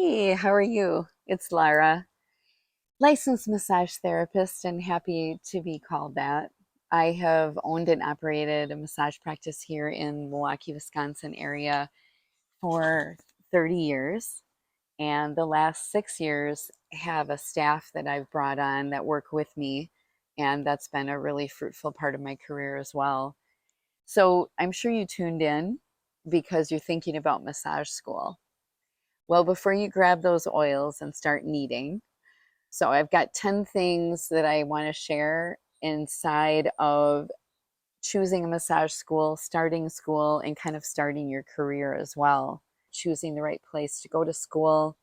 Hey, how are you? It's Lara, licensed massage therapist, and happy to be called that. I have owned and operated a massage practice here in Milwaukee, Wisconsin area for 30 years. And the last 6 years have a staff that I've brought on that work with me. And that's been a really fruitful part of my career as well. So I'm sure you tuned in because you're thinking about massage school. Well, before you grab those oils and start kneading, so I've got 10 things that I want to share inside of choosing a massage school, and kind of starting your career as well. Choosing the right place to go to school,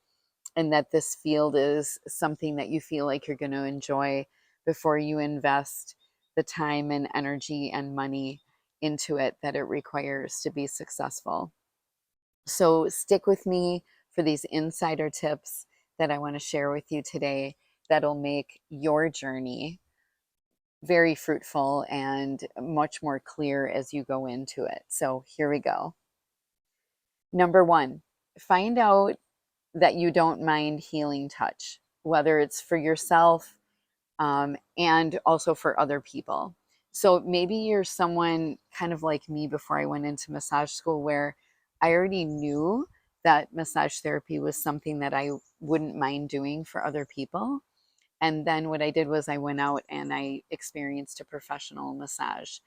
and that this field is something that you feel like you're going to enjoy before you invest the time and energy and money into it that it requires to be successful. So stick with me for these insider tips that I want to share with you today that'll make your journey very fruitful and much more clear as you go into it. So here we go. Number one, find out that you don't mind healing touch, whether it's for yourself and also for other people. So maybe you're someone kind of like me before I went into massage school, where I already knew that massage therapy was something that I wouldn't mind doing for other people. And then what I did was I went out and I experienced a professional massage.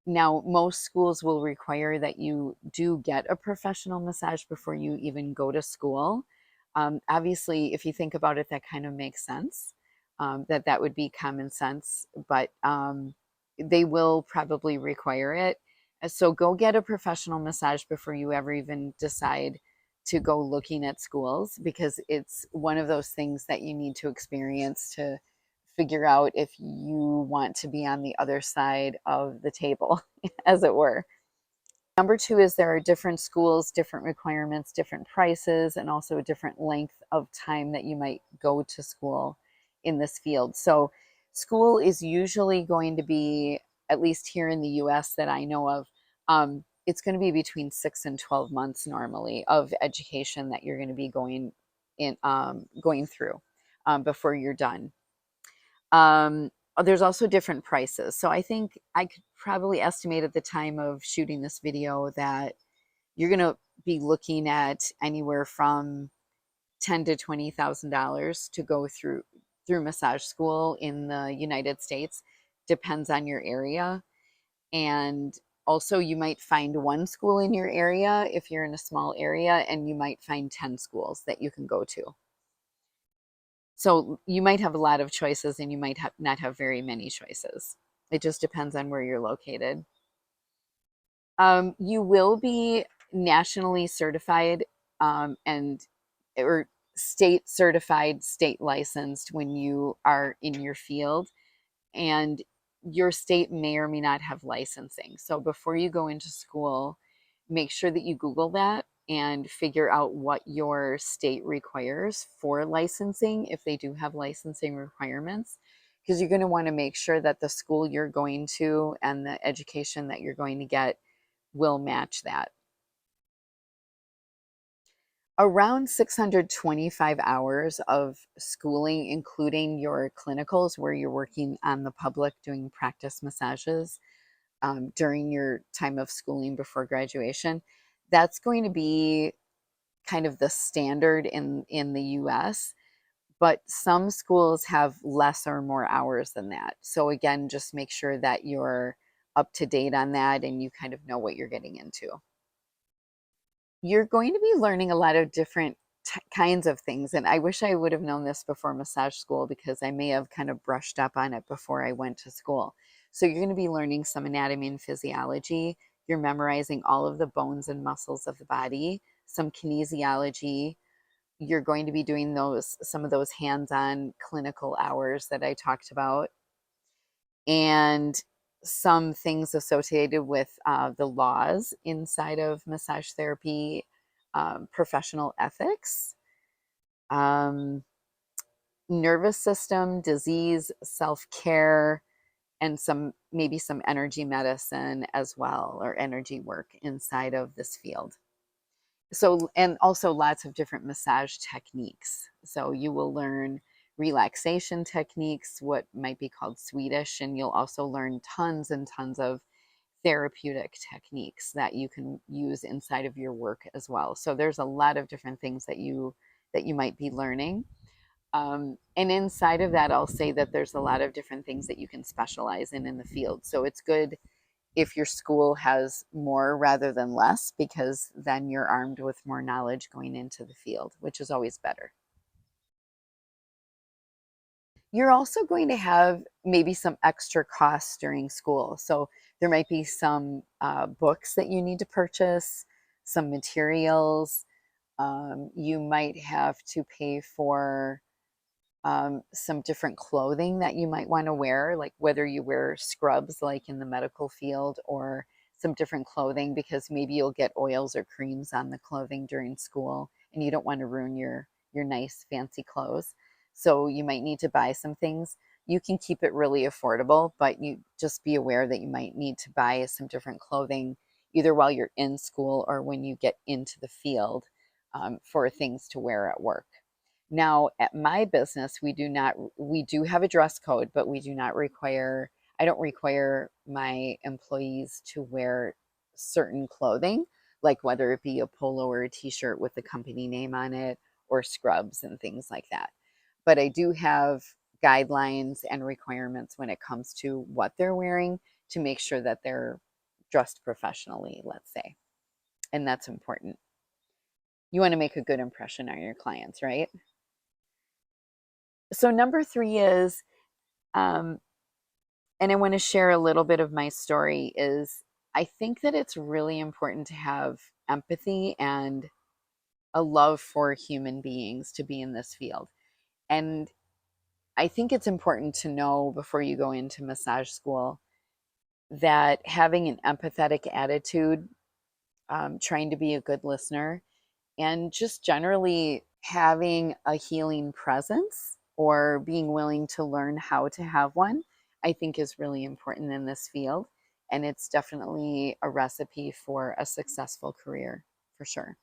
Now, most schools will require that you do get a professional massage before you even go to school. Obviously, if you think about it, that kind of makes sense. That would be common sense, but they will probably require it. So go get a professional massage before you ever even decide to go looking at schools, because it's one of those things that you need to experience to figure out if you want to be on the other side of the table, as it were. Number two is there are different schools, different requirements, different prices, and also a different length of time that you might go to school in this field. So, school is usually going to be, at least here in the US that I know of, it's going to be between 6 and 12 months normally of education that you're going to be going through before you're done. There's also different prices. So I think I could probably estimate at the time of shooting this video that you're going to be looking at anywhere from ten to $20,000 to go through massage school in the United States. Depends on your area. And also you might find one school in your area if you're in a small area, and you might find 10 schools that you can go to. So you might have a lot of choices and you might not have very many choices. It just depends on where you're located. You will be nationally certified and or state certified, state licensed when you are in your field, and your state may or may not have licensing. So before you go into school, make sure that you Google that and figure out what your state requires for licensing, if they do have licensing requirements, because you're going to want to make sure that the school you're going to and the education that you're going to get will match that. Around 625 hours of schooling, including your clinicals where you're working on the public doing practice massages during your time of schooling before graduation. That's going to be kind of the standard in the US, but some schools have less or more hours than that. So again, just make sure that you're up to date on that and you kind of know what you're getting into. You're going to be learning a lot of different kinds of things. And I wish I would have known this before massage school, because I may have kind of brushed up on it before I went to school. So you're going to be learning some anatomy and physiology. You're memorizing all of the bones and muscles of the body, some kinesiology. You're going to be doing some of those hands-on clinical hours that I talked about, and some things associated with the laws inside of massage therapy, professional ethics, um, nervous system, disease, self-care, and maybe some energy medicine as well, or energy work inside of this field. So, and also lots of different massage techniques. So you will learn relaxation techniques, what might be called Swedish, and you'll also learn tons and tons of therapeutic techniques that you can use inside of your work as well. So there's a lot of different things that you might be learning. And inside of that, I'll say that there's a lot of different things that you can specialize in the field. So it's good if your school has more rather than less, because then you're armed with more knowledge going into the field, which is always better. You're also going to have maybe some extra costs during school. So there might be some books that you need to purchase, some materials. You might have to pay for some different clothing that you might want to wear, like whether you wear scrubs like in the medical field, or some different clothing, because maybe you'll get oils or creams on the clothing during school and you don't want to ruin your nice fancy clothes. So you might need to buy some things. You can keep it really affordable, but you just be aware that you might need to buy some different clothing either while you're in school or when you get into the field, for things to wear at work. Now, at my business, we do have a dress code, but we do not require, I don't require my employees to wear certain clothing, like whether it be a polo or a t-shirt with the company name on it, or scrubs and things like that. But I do have guidelines and requirements when it comes to what they're wearing to make sure that they're dressed professionally, let's say. And that's important. You want to make a good impression on your clients, right? So number three is, um, and I want to share a little bit of my story, is I think that it's really important to have empathy and a love for human beings to be in this field. And I think it's important to know before you go into massage school that having an empathetic attitude, trying to be a good listener, and just generally having a healing presence or being willing to learn how to have one, I think is really important in this field. And it's definitely a recipe for a successful career, for sure.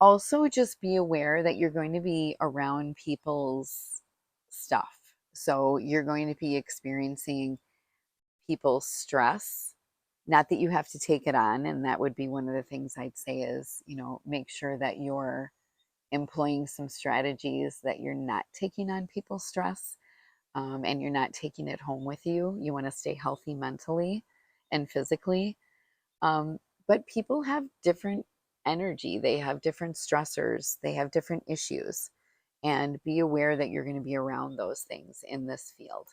Also, just be aware that you're going to be around people's stuff. So you're going to be experiencing people's stress. Not that you have to take it on. And that would be one of the things I'd say is, make sure that you're employing some strategies that you're not taking on people's stress, and you're not taking it home with you. You want to stay healthy mentally and physically. Um, but people have different energy, they have different stressors, they have different issues. And be aware that you're going to be around those things in this field.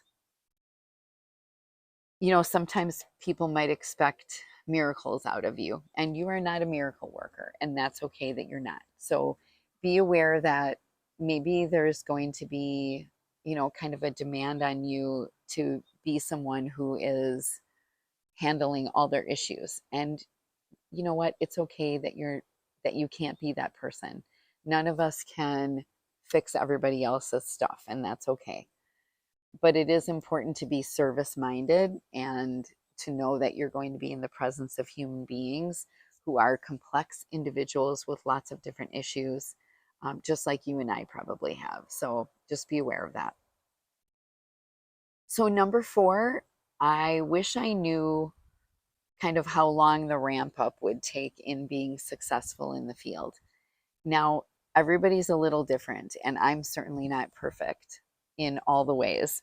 Sometimes people might expect miracles out of you, and you are not a miracle worker, and that's okay that you're not. So be aware that maybe there's going to be, kind of a demand on you to be someone who is handling all their issues. And you know what? It's okay that you can't be that person. None of us can fix everybody else's stuff, and that's okay. But it is important to be service minded and to know that you're going to be in the presence of human beings who are complex individuals with lots of different issues, just like you and I probably have. So just be aware of that. So, number four, I wish I knew kind of how long the ramp up would take in being successful in the field. Now, everybody's a little different, and I'm certainly not perfect in all the ways.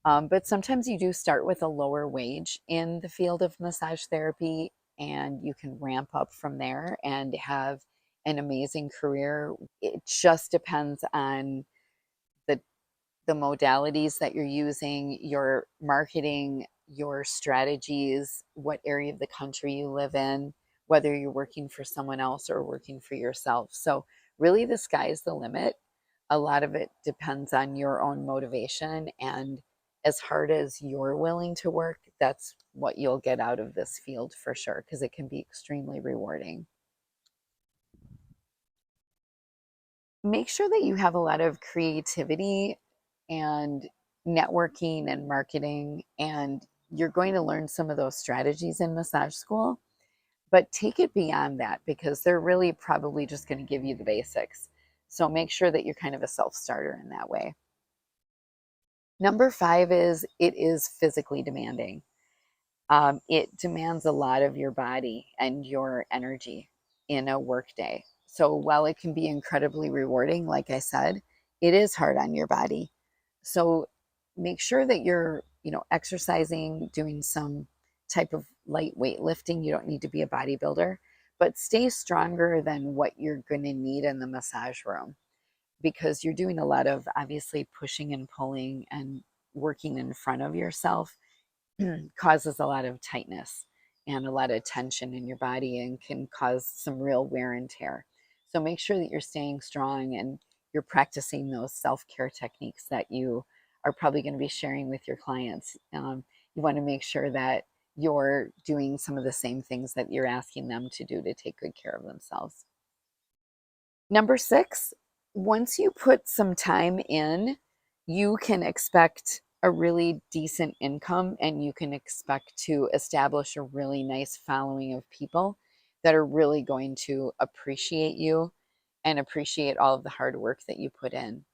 But sometimes you do start with a lower wage in the field of massage therapy, and you can ramp up from there and have an amazing career. It just depends on the the modalities that you're using, your marketing, your strategies, what area of the country you live in, whether you're working for someone else or working for yourself. So, really, the sky's the limit. A lot of it depends on your own motivation, and as hard as you're willing to work, that's what you'll get out of this field for sure, because it can be extremely rewarding. Make sure that you have a lot of creativity and networking and marketing, and you're going to learn some of those strategies in massage school. but take it beyond that because they're really probably just going to give you the basics. So make sure that you're kind of a self starter in that way. Number five is it is physically demanding. It demands a lot of your body and your energy in a workday. So while it can be incredibly rewarding, like I said, it is hard on your body. So make sure that you're, exercising, doing some type of light weightlifting. You don't need to be a bodybuilder, but stay stronger than what you're going to need in the massage room because you're doing a lot of obviously pushing and pulling and working in front of yourself causes a lot of tightness and a lot of tension in your body and can cause some real wear and tear. So make sure that you're staying strong and you're practicing those self care techniques that you are probably going to be sharing with your clients. You want to make sure that you're doing some of the same things that you're asking them to do to take good care of themselves. Number six, once you put some time in, you can expect a really decent income and you can expect to establish a really nice following of people that are really going to appreciate you and appreciate all of the hard work that you put in.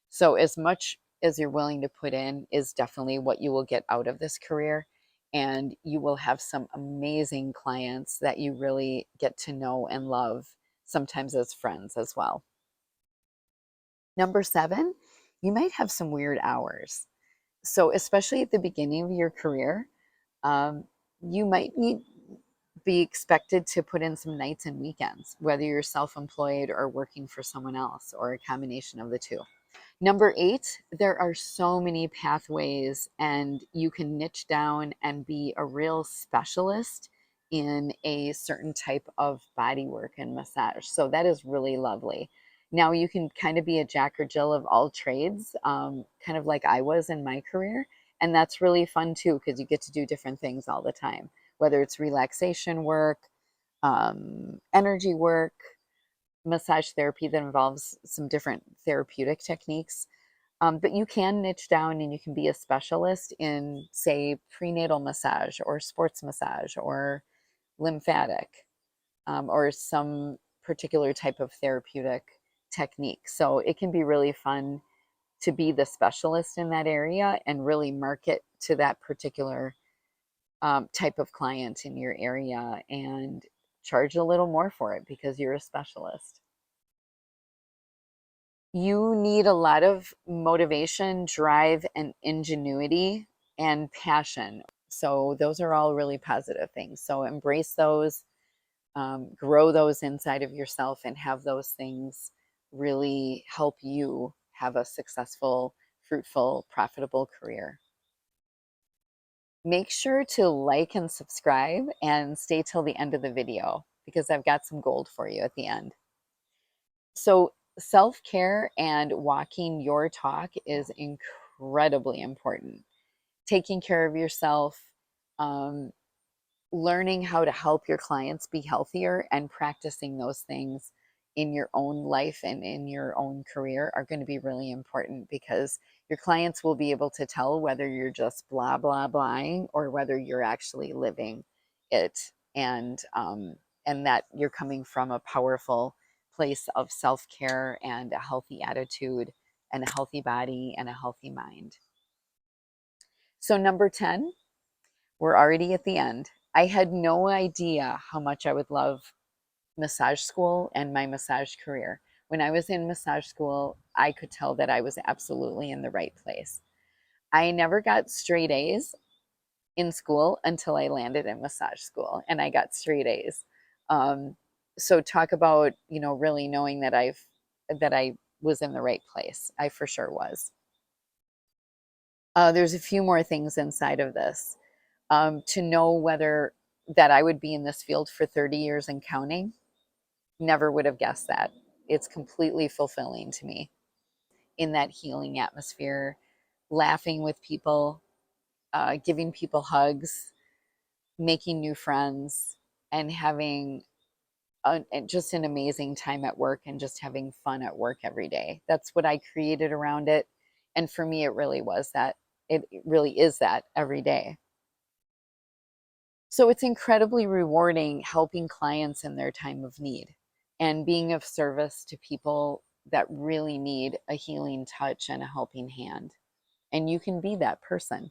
So, as much as you're willing to put in is definitely what you will get out of this career. And you will have some amazing clients that you really get to know and love, sometimes as friends as well. Number seven, you might have some weird hours. So, especially at the beginning of your career, um, you might need be expected to put in some nights and weekends, whether you're self employed or working for someone else or a combination of the two. Number eight, there are so many pathways, and you can niche down and be a real specialist in a certain type of body work and massage. So that is really lovely. Now you can kind of be a jack or Jill of all trades, kind of like I was in my career. And that's really fun too, because you get to do different things all the time, whether it's relaxation work, energy work, massage therapy that involves some different therapeutic techniques. But you can niche down and you can be a specialist in, say, prenatal massage or sports massage or lymphatic or some particular type of therapeutic technique. So it can be really fun to be the specialist in that area and really market to that particular type of client in your area and charge a little more for it because you're a specialist. You need a lot of motivation, drive, and ingenuity and passion. So, those are all really positive things. So, embrace those, grow those inside of yourself, and have those things really help you have a successful, fruitful, profitable career. Make sure to like and subscribe and stay till the end of the video because I've got some gold for you at the end. So, self care and walking your talk is incredibly important. Taking care of yourself, um, learning how to help your clients be healthier, and practicing those things in your own life and in your own career are going to be really important because your clients will be able to tell whether you're just blah, blah, blahing or whether you're actually living it. And that you're coming from a powerful place of self care and a healthy attitude and a healthy body and a healthy mind. So, number 10, we're already at the end. I had no idea how much I would love massage school and my massage career. When I was in massage school, I could tell that I was absolutely in the right place. I never got straight A's in school until I landed in massage school and I got straight A's. Um, so talk about, really knowing that I was in the right place. I for sure was. There's a few more things inside of this. To know whether that I would be in this field for 30 years and counting, never would have guessed that. It's completely fulfilling to me in that healing atmosphere, laughing with people, giving people hugs, making new friends, and having just an amazing time at work and just having fun at work every day. That's what I created around it. And for me, it really was that. It really is that every day. So it's incredibly rewarding helping clients in their time of need and being of service to people that really need a healing touch and a helping hand. And you can be that person.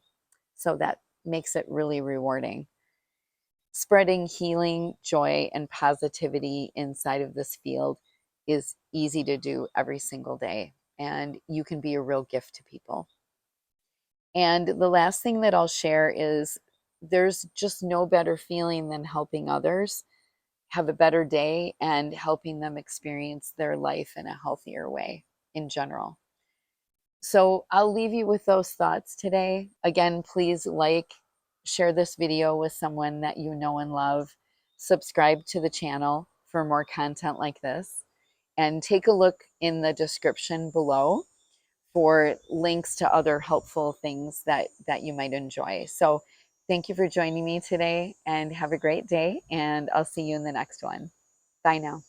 So that makes it really rewarding. Spreading healing, joy, and positivity inside of this field is easy to do every single day. And you can be a real gift to people. And the last thing that I'll share is there's just no better feeling than helping others have a better day and helping them experience their life in a healthier way in general. So I'll leave you with those thoughts today. Again, please share this video with someone that you know and love. Subscribe to the channel for more content like this. And take a look in the description below for links to other helpful things that you might enjoy. So thank you for joining me today and have a great day. And I'll see you in the next one. Bye now.